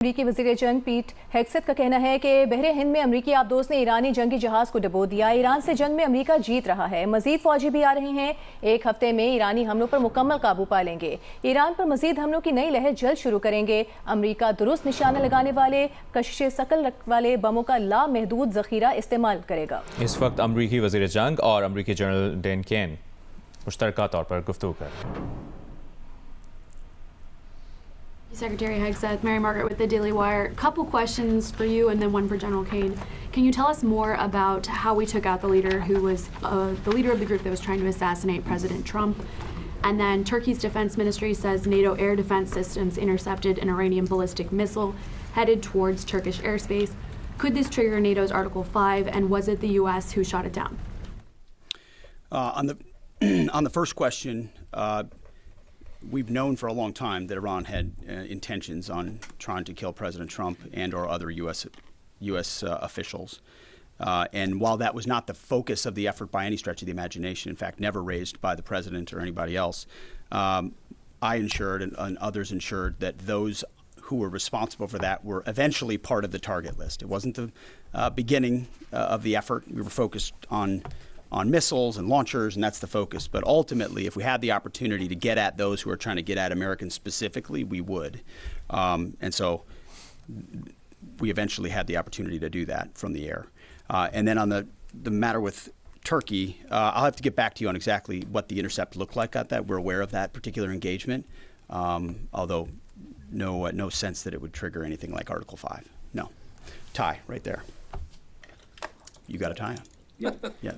अमरीकी वज़ीर जंग पीट हेग्सेथ का कहना है कि बहरे हिंद में अमरीकी आबदोज ने ईरानी जंगी जहाज को डुबो दिया। ईरान से जंग में अमरीका जीत रहा है। मजीद फौजी भी आ रहे हैं। एक हफ्ते में ईरानी हमलों पर मुकम्मल काबू पा लेंगे। ईरान पर मजीद हमलों की नई लहर जल्द शुरू करेंगे। अमरीका दुरुस्त निशाना लगाने वाले कशिश शकल वाले बमों का लामहदूद जखीरा इस्तेमाल करेगा। इस वक्त अमरीकी वज़ीर जंग और अमरीकी जनरल डैन केन मुश्तरका तौर पर गुफ्तगू कर। Secretary Hegseth, Mary Margaret with the Daily Wire. Couple questions for you and then one for General Kane. Can you tell us more about how we took out the leader who was the leader of the group that was trying to assassinate President Trump? And then Turkey's defense ministry says NATO air defense systems intercepted an Iranian ballistic missile headed towards Turkish airspace. Could this trigger NATO's Article 5, and was it the U.S. who shot it down? On the first question, we've known for a long time that Iran had intentions on trying to kill President Trump and or other U.S. officials. And while that was not the focus of the effort by any stretch of the imagination, in fact, never raised by the president or anybody else, I ensured and others ensured that those who were responsible for that were eventually part of the target list. It wasn't the beginning of the effort. We were focused on missiles and launchers, and that's the focus. But ultimately, if we had the opportunity to get at those who are trying to get at Americans specifically, we would. And so we eventually had the opportunity to do that from the air. And then on the matter with Turkey, I'll have to get back to you on exactly what the intercept looked like at that. We're aware of that particular engagement, although no sense that it would trigger anything like Article 5. No. Tie right there. You got a tie on. Yeah.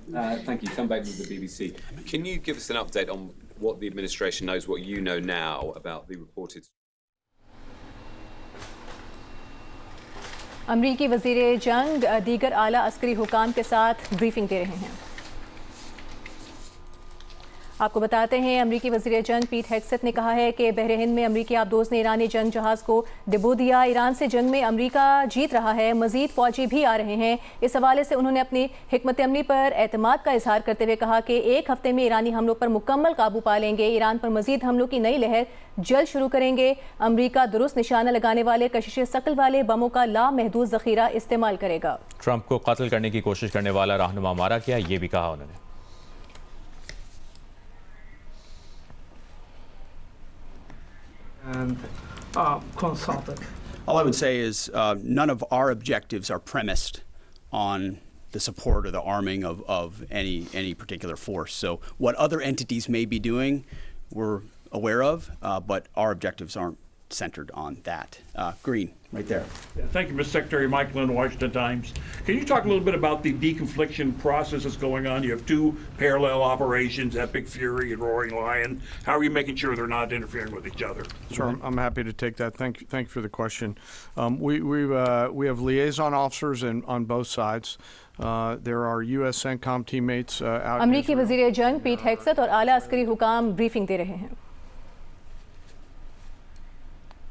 Thank you. Come back with the BBC. Can you give us an update on what the administration knows, what you know now about the reported? अमरीकी वज़ीर जंग दीगर आला अस्करी हुकाम के साथ briefing दे रहे हैं। आपको बताते हैं अमरीकी वज़ीर जंग पीट हेग्सेथ ने कहा है कि बहरे हिंद में अमरीकी आबदोज ने ईरानी जंग जहाज़ को डुबो दिया। ईरान से जंग में अमरीका जीत रहा है। मजीद फौजी भी आ रहे हैं। इस हवाले से उन्होंने अपनी हिकमत अमली पर एतमाद का इजहार करते हुए कहा कि एक हफ्ते में ईरानी हमलों पर मुकम्मल काबू पा लेंगे। ईरान पर मजीद हमलों की नई लहर जल्द शुरू करेंगे। अमरीका दुरुस्त निशाना लगाने वाले कशिश शकल वाले बमों का लामहदूद जखीरा इस्तेमाल करेगा। ट्रंप को कत्ल करने की कोशिश करने वाला रहनुमा मारा गया, ये भी कहा उन्होंने। And consulted. All I would say is none of our objectives are premised on the support or the arming of any particular force. So what other entities may be doing, we're aware of, but our objectives aren't centered on that. Green, right there. Yeah, thank you, Mr. Secretary. Mike Lynn, Washington Times. Can you talk a little bit about the deconfliction process that's going on? You have two parallel operations, Epic Fury and Roaring Lion. How are you making sure they're not interfering with each other? Sure, I'm happy to take that. Thank you for the question. We have liaison officers on both sides. There are U.S. CENTCOM teammates out. अमरीकी वज़ीर जंग पीट हेग्सेथ और आला अस्करी हुकाम briefing दे रहे हैं।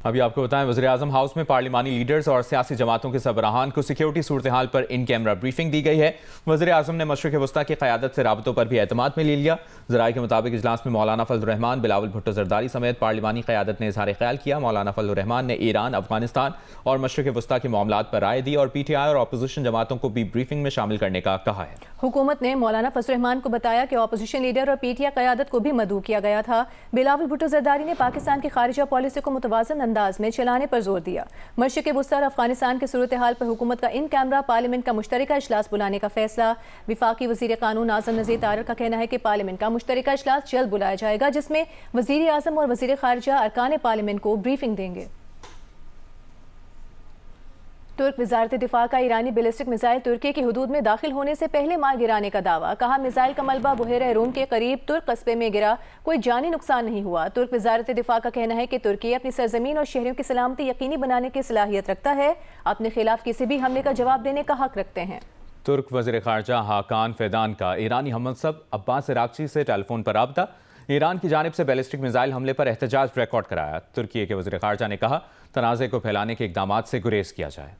अभी आपको बताएं, वज़ीर-ए-आज़म हाउस में पार्लिमानी लीडर्स और सियासी जमातों के सरबराहान को सिक्योरिटी सूरत हाल पर इन कैमरा ब्रीफिंग दी गई है। वज़ीर-ए-आज़म ने मशरिक़ वस्ता की क़यादत से राबतों पर भी एतमाद में ले लिया। ज़राए के मुताबिक इजलास में मौलाना फजल रहमान, बिलावल भुट्टो ज़रदारी समेत पार्लिमानी क़यादत ने इज़हार ख्याल किया। मौलाना फजल रहमान ने ईरान, अफगानिस्तान और मशरिक़ वस्ता के मामलात पर राय दी और PTI और अपोजिशन जमातों को भी ब्रीफिंग में शामिल करने का कहा है। हुकूमत ने मौलाना फजल रहमान को बताया कि अपोजिशन लीडर और PTI क़यादत को भी मदऊ किया गया था। बिलावल भुट्टो ज़रदारी ने पाकिस्तान की खारिजा पॉलिसी को मुतवाज़न अंदाज में चलाने पर जोर दिया। मशरिक़ वस्ता और अफगानिस्तान की सूरत हाल पर हुकूमत का इन कैमरा पार्लियामेंट का मुश्तरका इजलास बुलाने का फैसला। विफाकी वज़ीर कानून आज़म नज़ीर तारड़ का कहना है कि पार्लियामेंट का मुश्तरका इजलास जल्द बुलाया जाएगा, जिसमें वज़ीर आज़म और वज़ीर खारिजा अरकान पार्लियामेंट को ब्रीफिंग देंगे। तुर्क वज़ारत दिफा का ईरानी बैलिस्टिक मिसाइल तुर्की की हुदूद में दाखिल होने से पहले मार गिराने का दावा। कहा मिसाइल का मलबा बुहेरा रूम के करीब तुर्क कस्बे में गिरा, कोई जानी नुकसान नहीं हुआ। तुर्क वज़ारत दिफा का कहना है कि तुर्की अपनी सरजमीन और शहरियों की सलामती यकीनी बनाने की सलाहियत रखता है, अपने खिलाफ किसी भी हमले का जवाब देने का हक रखते हैं। तुर्क वज़ीर ख़ारजा हाकान फैदान का ईरानी हमनसब अब्बास इराक़ची से टेलीफोन पर राब्ता। ईरान की जानिब से बैलिस्टिक मिसाइल हमले पर एहतजाज रिकॉर्ड कराया। तुर्की के वज़ीर ख़ारजा ने कहा तनाज़े को फैलाने के इक़दामात से गुरेज किया जाए।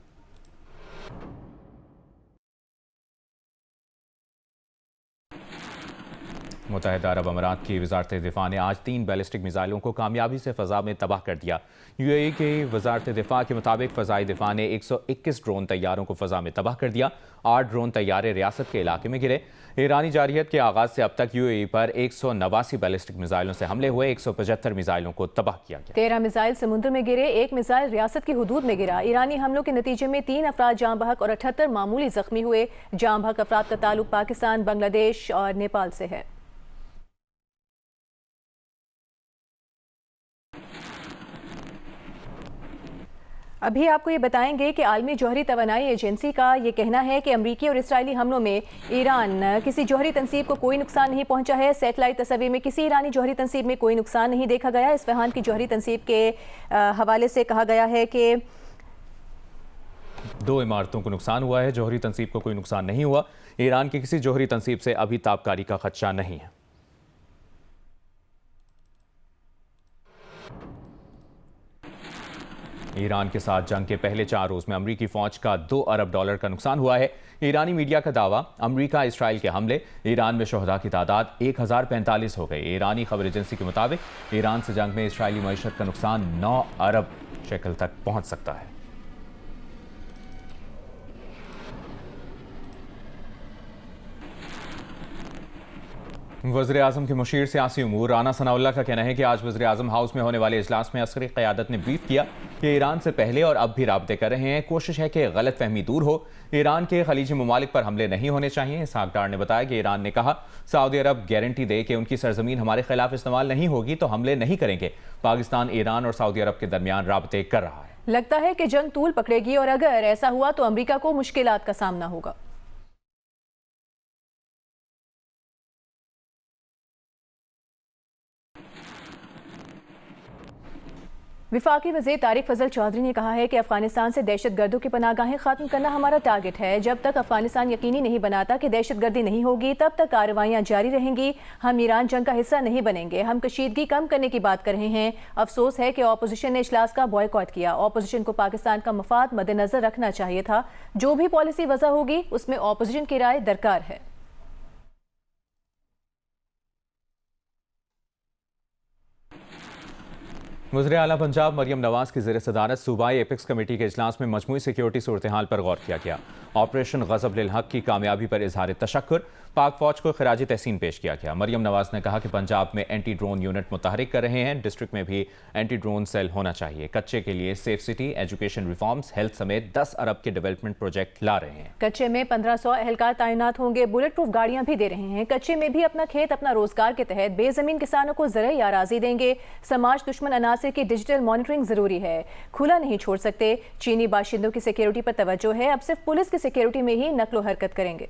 मुत्तहिदा अरब अमीरात की वजारत दिफा ने आज 3 बैलिस्टिक मिसाइलों को कामयाबी से फ़ज़ा में तबाह कर दिया। यूएई की वजारत दिफा के मुताबिक फ़ज़ाई दिफा ने 121 ड्रोन तैयारों को फ़ज़ा में तबाह कर दिया। 8 ड्रोन तैयारे रियासत के इलाके में गिरे। ईरानी जारहियत के आगाज़ से अब तक यूएई पर 189 बैलिस्टिक मिसाइलों से हमले हुए। 175 मिसाइलों को तबाह किया गया। 13 मिसाइल समुद्र में गिरे, 1 मिसाइल रियासत की हुदूद में गिरा। ईरानी हमलों के नतीजे में 3 अफराद जाँ बहक और 78 मामूली जख्मी हुए। जाँ बहक अफराद का ताल्लुक पाकिस्तान, बांग्लादेश और नेपाल से है। अभी आपको ये बताएंगे कि आलमी जौहरी तवानाई एजेंसी का ये कहना है कि अमरीकी और इसराइली हमलों में ईरान किसी जौहरी तनसीब को कोई नुकसान नहीं पहुंचा है। सैटेलाइट तस्वीर में किसी ईरानी जौहरी तनसीब में कोई नुकसान नहीं देखा गया। इस्फहान की जौहरी तनसीब के हवाले से कहा गया है कि 2 इमारतों को नुकसान हुआ है, जौहरी तनसीब को कोई नुकसान नहीं हुआ। ईरान की किसी जौहरी तनसीब से अभी ताबकारी का खदशा नहीं है। ईरान के साथ जंग के पहले 4 रोज में अमरीकी फौज का $2 अरब का नुकसान हुआ है। ईरानी मीडिया का दावा, अमरीका इसराइल के हमले ईरान में शोहदा की तादाद 1045 हो गई। ईरानी खबर एजेंसी के मुताबिक ईरान से जंग में इसराइली मईशत का नुकसान 9 अरब शेकल तक पहुंच सकता है। वज़ीर-ए-आज़म के मुशीर सियासी उमूर राना सनाउल्लाह का कहना है कि आज वज़ीर-ए-आज़म हाउस में होने वाले इजलास में अस्करी क़यादत ने ब्रीफ किया कि ईरान से पहले और अब भी राब्ते कर रहे हैं। कोशिश है कि गलत फहमी दूर हो। ईरान के खलीजी ममालिक पर हमले नहीं होने चाहिए। इसहाक डार ने बताया कि ईरान ने कहा सऊदी अरब गारंटी दे कि उनकी सरजमीन हमारे खिलाफ इस्तेमाल नहीं होगी तो हमले नहीं करेंगे। पाकिस्तान ईरान और सऊदी अरब के दरमियान राब्ते कर रहा है। लगता है कि जंग तूल पकड़ेगी और अगर ऐसा हुआ तो अमरीका को मुश्किलात का सामना होगा। विफाकी वज़ीर तारिक फजल चौधरी ने कहा है कि अफगानिस्तान से दहशत गर्दों की पनाहगाहें ख़त्म करना हमारा टारगेट है। जब तक अफगानिस्तान यकीनी नहीं बनाता कि दहशत गर्दी नहीं होगी तब तक कार्रवाइयाँ जारी रहेंगी। हम ईरान जंग का हिस्सा नहीं बनेंगे। हम कशीदगी कम करने की बात कर रहे हैं। अफसोस है कि ऑपोजिशन ने इजलास का बॉयकॉट किया। ऑपोजिशन को पाकिस्तान का मफाद मद्देनजर रखना चाहिए था। जो भी पॉलिसी वज़ा होगी उसमें ऑपोजिशन की राय दरकार है। वज़ीर आला पंजाब मरियम नवाज की ज़ेर सदारत सूबाई एपिक्स कमेटी के इजलास में मजमूई सिक्योरिटी सूरत हाल पर गौर किया गया। ऑपरेशन गज़ब लिल हक की कामयाबी पर इजहार तशक्कुर, पाक फौज को खिराज तहसीन पेश किया गया। मरियम नवाज ने कहा कि पंजाब में एंटी ड्रोन यूनिट मुतहरिक कर रहे हैं। डिस्ट्रिक्ट में भी एंटी ड्रोन सेल होना चाहिए। कच्चे के लिए safe city, education reforms, health समेत 10 अरब के डेवलपमेंट प्रोजेक्ट ला रहे हैं। कच्चे में 1500 एहलकार तैनात होंगे। बुलेट प्रूफ गाड़ियां भी दे रहे हैं। कच्चे में भी अपना खेत अपना रोजगार के तहत बेजमीन किसानों को ज़राई आराजी देंगे। समाज दुश्मन अनासर की डिजिटल मॉनिटरिंग जरूरी है, खुला नहीं छोड़ सकते। चीनी बाशिंदों की सिक्योरिटी पर तवज्जो है। अब सिर्फ पुलिस की सिक्योरिटी में ही नकलो हरकत करेंगे।